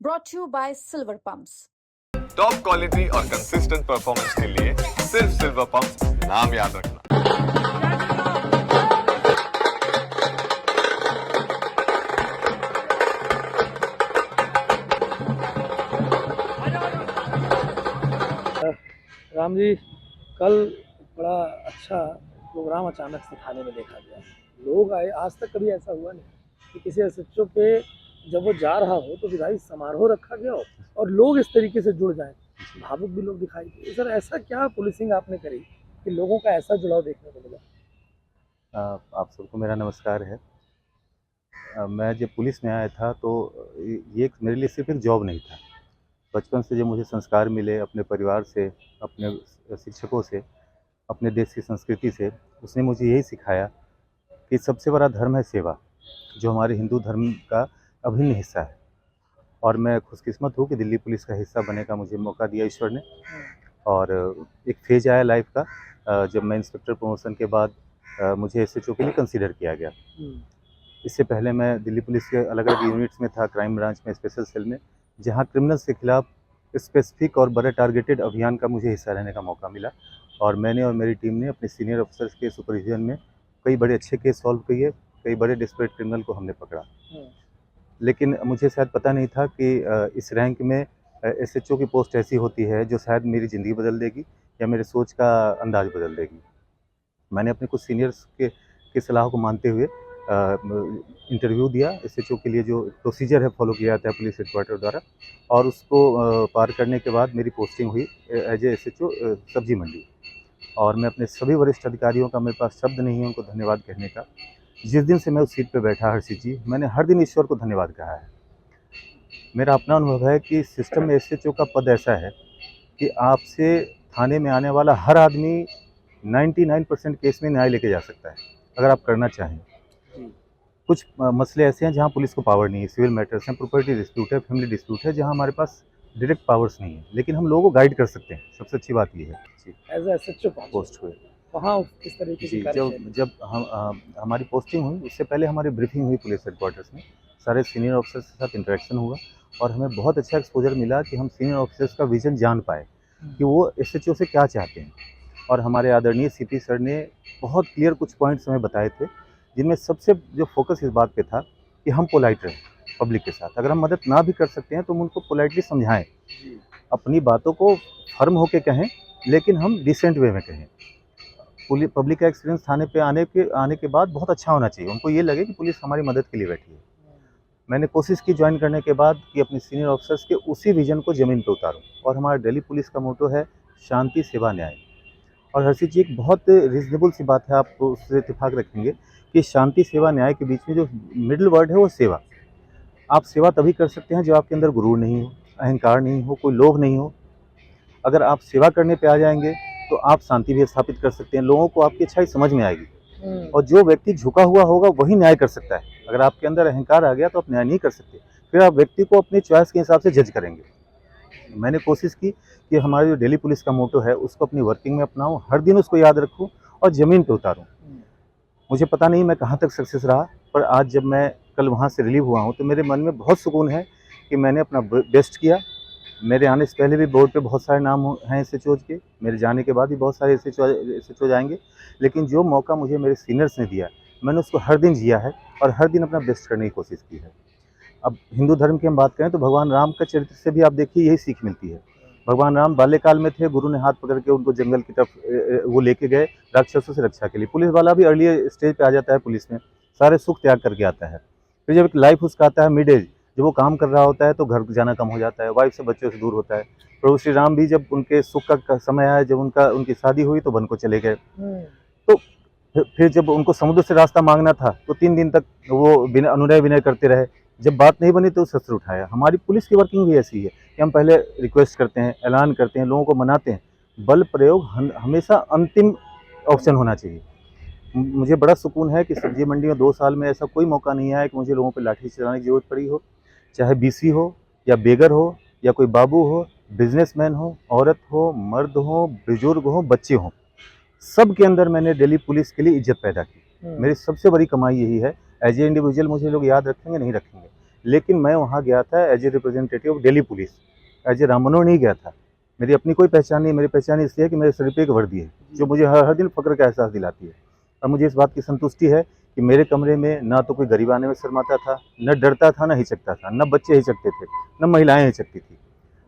brought to you by Silver Pumps. Top quality और consistent performance के लिए सिर्फ सिल्वर पंप नाम याद रखना। राम जी, कल बड़ा अच्छा प्रोग्राम अचानक से थाने में देखा गया। लोग आए, आज तक कभी ऐसा हुआ नहीं कि किसी एसएचओ पे जब वो जा रहा हो तो विदाई समारोह रखा गया हो और लोग इस तरीके से जुड़ जाएं, भावुक भी लोग दिखाई दिए। सर, ऐसा क्या पुलिसिंग आपने करी कि लोगों का ऐसा जुड़ाव देखने को मिला? आप सबको मेरा नमस्कार है। मैं जब पुलिस में आया था तो ये मेरे लिए सिर्फ एक जॉब नहीं था। बचपन से जो मुझे संस्कार मिले अपने परिवार से, अपने शिक्षकों से, अपने देश की संस्कृति से, उसने मुझे यही सिखाया कि सबसे बड़ा धर्म है सेवा, जो हमारे हिंदू धर्म का अभिन्न हिस्सा है। और मैं खुशकिस्मत हूँ कि दिल्ली पुलिस का हिस्सा बनने का मुझे मौका दिया ईश्वर ने। और एक फेज आया लाइफ का जब मैं इंस्पेक्टर प्रमोशन के बाद मुझे एसएचओ के लिए कंसीडर किया गया। इससे पहले मैं दिल्ली पुलिस के अलग अलग यूनिट्स में था, क्राइम ब्रांच में, स्पेशल सेल में, जहां क्रिमिनल्स के खिलाफ स्पेसिफिक और बड़े टारगेटेड अभियान का मुझे हिस्सा रहने का मौका मिला। और मैंने और मेरी टीम ने अपने सीनियर अफसर्स के सुपरविजन में कई बड़े अच्छे केस सॉल्व किए, कई बड़े डिस्परेट क्रिमिनल को हमने पकड़ा। लेकिन मुझे शायद पता नहीं था कि इस रैंक में एसएचओ की पोस्ट ऐसी होती है जो शायद मेरी ज़िंदगी बदल देगी या मेरे सोच का अंदाज़ बदल देगी। मैंने अपने कुछ सीनियर्स के सलाह को मानते हुए इंटरव्यू दिया एसएचओ के लिए, जो प्रोसीजर है फॉलो किया जाता है पुलिस हेडक्वार्टर द्वारा, और उसको पार करने के बाद मेरी पोस्टिंग हुई एज ए एसएचओ सब्जी मंडी। और मैं अपने सभी वरिष्ठ अधिकारियों का, मेरे पास शब्द नहीं है उनको धन्यवाद कहने का। जिस दिन से मैं उस सीट पे बैठा हर्षित जी, मैंने हर दिन ईश्वर को धन्यवाद कहा है। मेरा अपना अनुभव है कि सिस्टम में एसएचओ का पद ऐसा है कि आपसे थाने में आने वाला हर आदमी 99% केस में न्याय लेके जा सकता है अगर आप करना चाहें। कुछ मसले ऐसे हैं जहां पुलिस को पावर नहीं है, सिविल मैटर्स हैं, प्रॉपर्टी डिस्प्यूट है, फैमिली डिस्प्यूट है, जहां हमारे पास डायरेक्ट पावर्स नहीं है, लेकिन हम लोगों को गाइड कर सकते हैं। सबसे अच्छी बात ये है जी। एज एसएचओ पोस्ट हुए वहाँ किस तरीके जी, की जब हमारी पोस्टिंग हुई उससे पहले हमारी ब्रीफिंग हुई पुलिस हेडक्वार्टर्स में, सारे सीनियर ऑफिसर्स के साथ इंटरेक्शन हुआ और हमें बहुत अच्छा एक्सपोजर मिला कि हम सीनियर ऑफिसर्स का विजन जान पाए कि वो एसएचओ से क्या चाहते हैं। और हमारे आदरणीय सीपी सर ने बहुत क्लियर कुछ पॉइंट्स हमें बताए थे, जिनमें सबसे जो फोकस इस बात पे था कि हम पोलाइट रहें पब्लिक के साथ। अगर हम मदद ना भी कर सकते हैं तो हम उनको पोलाइटली समझाएं, अपनी बातों को फर्म होके कहें, लेकिन हम डिसेंट वे में कहें। पब्लिक का एक्सपीरियंस थाने पे आने के बाद बहुत अच्छा होना चाहिए, उनको ये लगे कि पुलिस हमारी मदद के लिए बैठी है। मैंने कोशिश की ज्वाइन करने के बाद कि अपने सीनियर ऑफिसर्स के उसी विजन को ज़मीन पर उतारूं। और हमारा दिल्ली पुलिस का मोटो है शांति, सेवा, न्याय। और हर्षित जी, एक बहुत रीजनेबल सी बात है, आप उससे इत्तेफाक रखेंगे कि शांति, सेवा, न्याय के बीच में जो मिडिल वर्ड है वो सेवा। आप सेवा तभी कर सकते हैं जब आपके अंदर गुरूर नहीं हो, अहंकार नहीं हो, कोई लोभ नहीं हो। अगर आप सेवा करने पे आ जाएंगे तो आप शांति भी स्थापित कर सकते हैं, लोगों को आपकी अच्छाई समझ में आएगी। और जो व्यक्ति झुका हुआ होगा वही न्याय कर सकता है। अगर आपके अंदर अहंकार आ गया तो आप न्याय नहीं कर सकते, फिर आप व्यक्ति को अपनी चॉइस के हिसाब से जज करेंगे। मैंने कोशिश की कि हमारे जो दिल्ली पुलिस का मोटो है उसको अपनी वर्किंग में अपनाऊं, हर दिन उसको याद रखूं और ज़मीन पे उतारूं। मुझे पता नहीं मैं कहां तक सक्सेस रहा, पर आज जब मैं कल वहां से रिलीव हुआ हूं तो मेरे मन में बहुत सुकून है कि मैंने अपना बेस्ट किया। मेरे आने से पहले भी बोर्ड पे बहुत सारे नाम हैं एसएचओ के, मेरे जाने के बाद भी बहुत सारे एसएचओ जाएंगे, लेकिन जो मौका मुझे मेरे सीनियर्स ने दिया मैंने उसको हर दिन जिया है और हर दिन अपना बेस्ट करने की कोशिश की है। अब हिंदू धर्म की हम बात करें तो भगवान राम का चरित्र से भी आप देखिए यही सीख मिलती है। भगवान राम बाल्यकाल में थे, गुरु ने हाथ पकड़ के उनको जंगल की तरफ वो लेके गए राक्षसों से रक्षा के लिए। पुलिस वाला भी अर्ली स्टेज पे आ जाता है पुलिस में, सारे सुख त्याग करके आता है। फिर जब एक लाइफ उसका आता है मिड एज, जब वो काम कर रहा होता है तो घर जाना कम हो जाता है, वाइफ से, बच्चों से दूर होता है। प्रभु श्री राम भी जब उनके सुख का समय आया, जब उनकी शादी हुई तो वन को चले गए। तो फिर जब उनको समुद्र से रास्ता मांगना था तो 3 दिन तक वो बिना अनुनय विनय करते रहे, जब बात नहीं बनी तो शस्त्र उठाया। हमारी पुलिस की वर्किंग भी ऐसी है कि हम पहले रिक्वेस्ट करते हैं, ऐलान करते हैं, लोगों को मनाते हैं। बल प्रयोग हमेशा अंतिम ऑप्शन होना चाहिए। मुझे बड़ा सुकून है कि सब्जी मंडी में 2 साल में ऐसा कोई मौका नहीं आया कि मुझे लोगों पर लाठी चलाने की जरूरत पड़ी हो, चाहे बीसी हो या बेगर हो या कोई बाबू हो, बिजनेसमैन हो, औरत हो, मर्द हो, बुजुर्ग हो, बच्चे हों, सब के अंदर मैंने दिल्ली पुलिस के लिए इज्जत पैदा की। मेरी सबसे बड़ी कमाई यही है। एज ए इंडिविजुअल मुझे लोग याद रखेंगे नहीं रखेंगे, लेकिन मैं वहाँ गया था as a representative of Delhi police, as a Ram Manohar नहीं गया था। मेरी अपनी कोई पहचान नहीं, मेरी पहचान इसलिए है कि मेरे सर पे एक वर्दी है जो मुझे हर दिन फ़ख्र का एहसास दिलाती है। और मुझे इस बात की संतुष्टि है कि मेरे कमरे में ना तो कोई गरीब आने में शर्माता था, न डरता था, न हिचकता था, न बच्चे हिचकते थे, न महिलाएं हिचकती थी।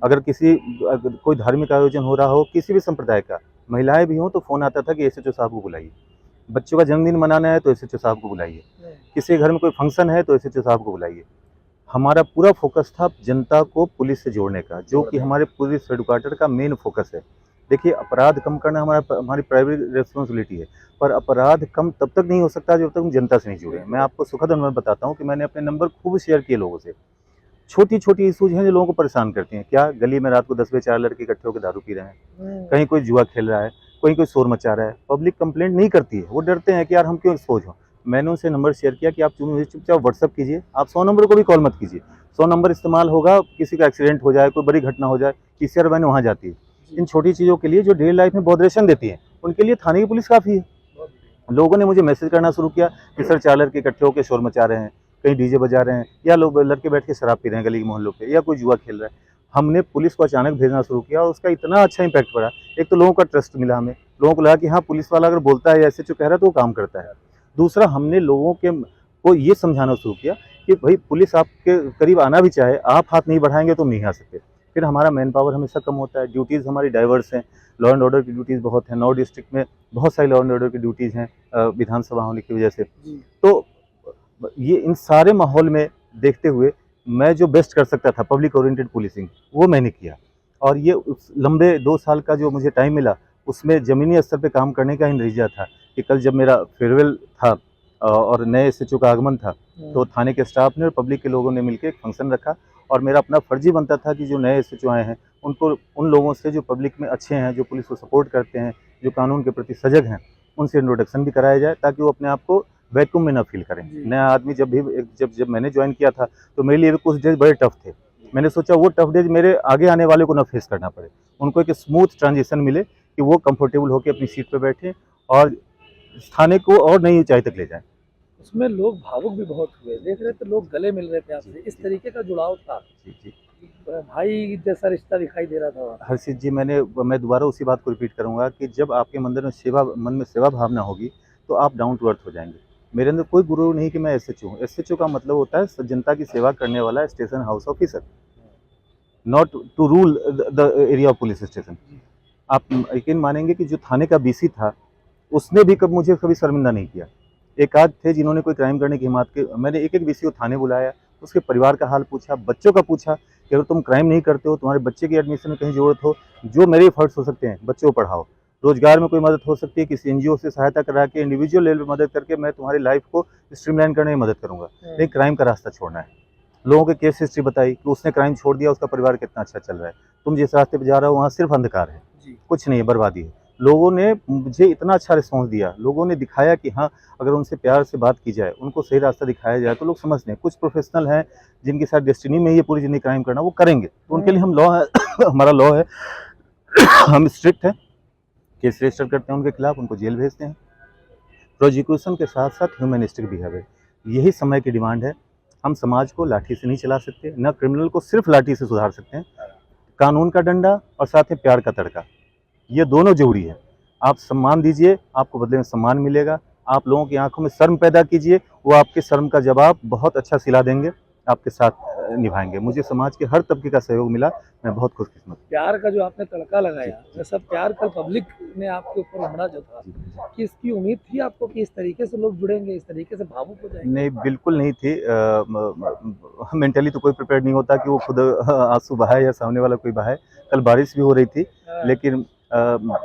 अगर कोई धार्मिक आयोजन हो रहा हो किसी भी संप्रदाय का, महिलाएं भी हों तो फ़ोन आता था कि एसएचओ साहब को बुलाइए। बच्चों का जन्मदिन मनाना है तो एसएचओ साहब को बुलाइए, किसी घर में कोई फंक्शन है तो एसएचओ साहब को बुलाइए। हमारा पूरा फोकस था जनता को पुलिस से जोड़ने का, जो कि हमारे पुलिस हेडक्वार्टर का मेन फोकस है। देखिए, अपराध कम करना हमारी प्राइमरी रिस्पॉन्सिबिलिटी है, पर अपराध कम तब तक नहीं हो सकता जब तक हम जनता से नहीं जुड़े। मैं आपको सुखद अनुभव बताता हूँ कि मैंने अपने नंबर खूब शेयर किए लोगों से। छोटी छोटी इशूज हैं जो लोगों को परेशान करती हैं। क्या गली में रात को 10 बजे 4 लड़के इकट्ठे होकर दारू पी रहे हैं, कहीं कोई जुआ खेल रहा है, कोई शोर मचा रहा है, पब्लिक कंप्लेंट नहीं करती है, वो डरते हैं कि यार हम क्यों एक्सपोज हों। मैंने उनसे नंबर शेयर किया कि आप चुपचाप व्हाट्सअप कीजिए, आप 100 नंबर को भी कॉल मत कीजिए। 100 नंबर इस्तेमाल होगा, किसी का एक्सीडेंट हो जाए, कोई बड़ी घटना हो जाए, पीसीआर वैन वहाँ जाती है। इन छोटी चीज़ों के लिए जो डेली लाइफ में बॉदरेशन देती है, उनके लिए थाने की पुलिस काफ़ी है। लोगों ने मुझे मैसेज करना शुरू किया कि सर 4 लड़के इकट्ठे होकर शोर मचा रहे हैं, कहीं डीजे बजा रहे हैं, या लोग लड़के बैठ के शराब पी रहे हैं गली के मोहल्लों पे, या कोई जुआ खेल रहा है। हमने पुलिस को अचानक भेजना शुरू किया और उसका इतना अच्छा इम्पैक्ट पड़ा। एक तो लोगों का ट्रस्ट मिला हमें, लोगों को लगा कि हाँ, पुलिस वाला अगर बोलता है या एसएचओ कह रहा है तो वो काम करता है। दूसरा, हमने लोगों को ये समझाना शुरू किया कि भाई पुलिस आपके करीब आना भी चाहे, आप हाथ नहीं बढ़ाएंगे तो नहीं आ सकते। फिर हमारा मैन पावर हमेशा कम होता है, ड्यूटीज़ हमारी डाइवर्स हैं, लॉ एंड ऑर्डर की ड्यूटीज़ बहुत हैं। 9 डिस्ट्रिक्ट में बहुत सारी लॉ एंड ऑर्डर की ड्यूटीज़ हैं विधानसभा होने की वजह से। तो ये इन सारे माहौल में देखते हुए मैं जो बेस्ट कर सकता था पब्लिक ओरिएंटेड पुलिसिंग, वो मैंने किया। और ये उस लंबे 2 साल का जो मुझे टाइम मिला, उसमें ज़मीनी स्तर पे काम करने का ही नतीजा था कि कल जब मेरा फेयरवेल था और नए एसएचओ का आगमन था, तो थाने के स्टाफ ने और पब्लिक के लोगों ने मिलकर एक फंक्शन रखा। और मेरा अपना फर्जी बनता था कि जो नए एसएचओ आए हैं, उनको उन लोगों से जो पब्लिक में अच्छे हैं, जो पुलिस को सपोर्ट करते हैं, जो कानून के प्रति सजग हैं, उनसे इंट्रोडक्शन भी कराया जाए ताकि वो अपने आप को वैक्यूम में ना फील करें। नया आदमी जब मैंने ज्वाइन किया था तो मेरे लिए भी कुछ डेज बड़े टफ थे। मैंने सोचा वो टफ डेज मेरे आगे आने वाले को ना फेस करना पड़े, उनको एक स्मूथ ट्रांजिशन मिले कि वो कंफर्टेबल होकर अपनी सीट पर बैठे और थाने को और नई ऊंचाई तक ले जाएं। उसमें लोग भावुक भी बहुत हुए, देख रहे थे लोग गले मिल रहे थे आपसे, इस तरीके का जुड़ाव था। जी। भाई जैसा रिश्ता दिखाई दे रहा था वहाँ। हर्षित जी, मैं दोबारा उसी बात को रिपीट करूंगा कि जब आपके मन में सेवा भावना होगी तो आप डाउन टू अर्थ हो जाएंगे। मेरे अंदर कोई गुरूर नहीं कि मैं एसएचओ हूँ। एसएचओ का मतलब होता है जनता की सेवा करने वाला station house officer, not to rule the area of police station. आप यकीन मानेंगे कि जो थाने का बीसी था, उसने भी मुझे कभी शर्मिंदा नहीं किया। एक आध थे जिन्होंने कोई क्राइम करने की हिम्मत की, मैंने एक बीसी को थाने बुलाया, उसके परिवार का हाल पूछा, बच्चों का पूछा कि अगर तुम क्राइम नहीं करते हो, तुम्हारे बच्चे की एडमिशन में कहीं ज़रूरत हो, जो मेरे एफर्ट्स हो सकते हैं, बच्चों को पढ़ाओ। रोजगार में कोई मदद हो सकती है, किसी एनजीओ से सहायता करा के इंडिविजुअल लेवल पर मदद करके मैं तुम्हारी लाइफ को स्ट्रीमलाइन करने में मदद करूंगा, लेकिन क्राइम का रास्ता छोड़ना है। लोगों के केस हिस्ट्री बताई कि उसने क्राइम छोड़ दिया, उसका परिवार कितना अच्छा चल रहा है। तुम जिस रास्ते पे जा रहे हो वहाँ सिर्फ अंधकार है, कुछ नहीं है, बर्बादी है। लोगों ने मुझे इतना अच्छा रिस्पॉन्स दिया, लोगों ने दिखाया कि हाँ, अगर उनसे प्यार से बात की जाए, उनको सही रास्ता दिखाया जाए तो लोग समझते हैं। कुछ प्रोफेशनल हैं जिनकी शायद डेस्टिनी में ही पूरी जिंदगी क्राइम करना, वो करेंगे, तो उनके लिए हम लॉ है हमारा लॉ है हम स्ट्रिक्ट हैं, केस रजिस्टर करते हैं उनके खिलाफ, उनको जेल भेजते हैं। प्रोसिक्यूशन के साथ साथ ह्यूमनिस्टिक बिहेवियर, यही समय की डिमांड है। हम समाज को लाठी से नहीं चला सकते, न क्रिमिनल को सिर्फ लाठी से सुधार सकते हैं। कानून का डंडा और साथ ही प्यार का तड़का, ये दोनों जरूरी है। आप सम्मान दीजिए, आपको बदले में सम्मान मिलेगा। आप लोगों की आंखों में शर्म पैदा कीजिए, वो आपके शर्म का जवाब बहुत अच्छा सिला देंगे, आपके साथ निभाएंगे। मुझे समाज के हर तबके का सहयोग मिला, मैं बहुत खुशकिस्मत। प्यार का जो आपने तड़का लगाया, वह सब प्यार कल पब्लिक ने आपके ऊपर उमड़ा जो था, कि इसकी उम्मीद थी आपको कि इस तरीके से लोग जुड़ेंगे, इस तरीके से भावुक हो जाएंगे? नहीं, बिल्कुल नहीं थी। मेंटली तो कोई प्रिपेयर नहीं होता कि वो खुद आंसू बहाए या सामने वाला कोई बहाए। कल बारिश भी हो रही थी, लेकिन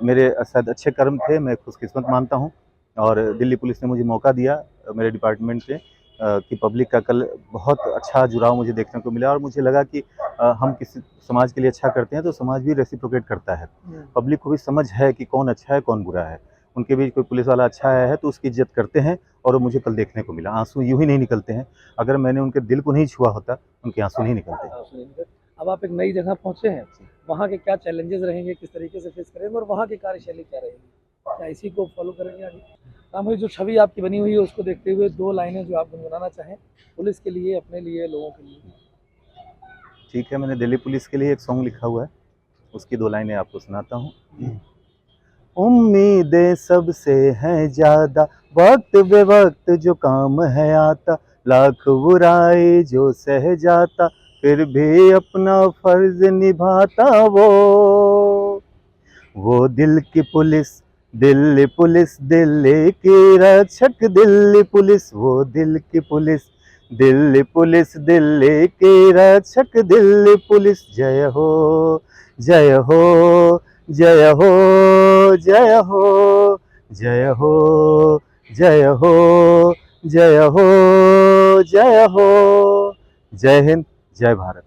मेरे शायद अच्छे कर्म थे, मैं खुशकिस्मत मानता हूँ। और दिल्ली पुलिस ने मुझे मौका दिया मेरे डिपार्टमेंट से कि पब्लिक का कल बहुत अच्छा जुड़ाव मुझे देखने को मिला। और मुझे लगा कि हम किसी समाज के लिए अच्छा करते हैं तो समाज भी रेसिप्रोकेट करता है। पब्लिक को भी समझ है कि कौन अच्छा है कौन बुरा है। उनके बीच कोई पुलिस वाला अच्छा है तो उसकी इज्जत करते हैं, और वो मुझे कल देखने को मिला। आंसू यूं ही नहीं निकलते हैं, अगर मैंने उनके दिल को नहीं छुआ होता उनके आंसू नहीं निकलते। अब आप एक नई जगह पहुंचे हैं, वहाँ के क्या चैलेंजेस रहेंगे, किस तरीके से फेस करेंगे, और वहाँ की कार्यशैली क्या रहेगी, क्या इसी को फॉलो करेंगे आगे? राम भाई, जो छवि आपकी बनी हुई है उसको देखते हुए 2 लाइनें जो आप गुनगुनाना चाहें, पुलिस के लिए, अपने लिए, लोगों के लिए। ठीक है, मैंने दिल्ली पुलिस के लिए एक सॉन्ग लिखा हुआ है, उसकी 2 लाइनें आपको सुनाता हूँ। उम्मीदें सबसे हैं ज्यादा, वक्त बे वक्त जो काम है आता, लाख बुराई जो सह जाता, फिर भी अपना फर्ज निभाता वो दिल की पुलिस, दिल्ली पुलिस, दिल्ली की रक्षक दिल्ली पुलिस, वो दिल की पुलिस, दिल्ली पुलिस, दिल्ली की रक्षक दिल्ली पुलिस। जय हो, जय हो, जय हो, जय हो, जय हो, जय हो, जय हो, जय हो। जय हिंद, जय भारत।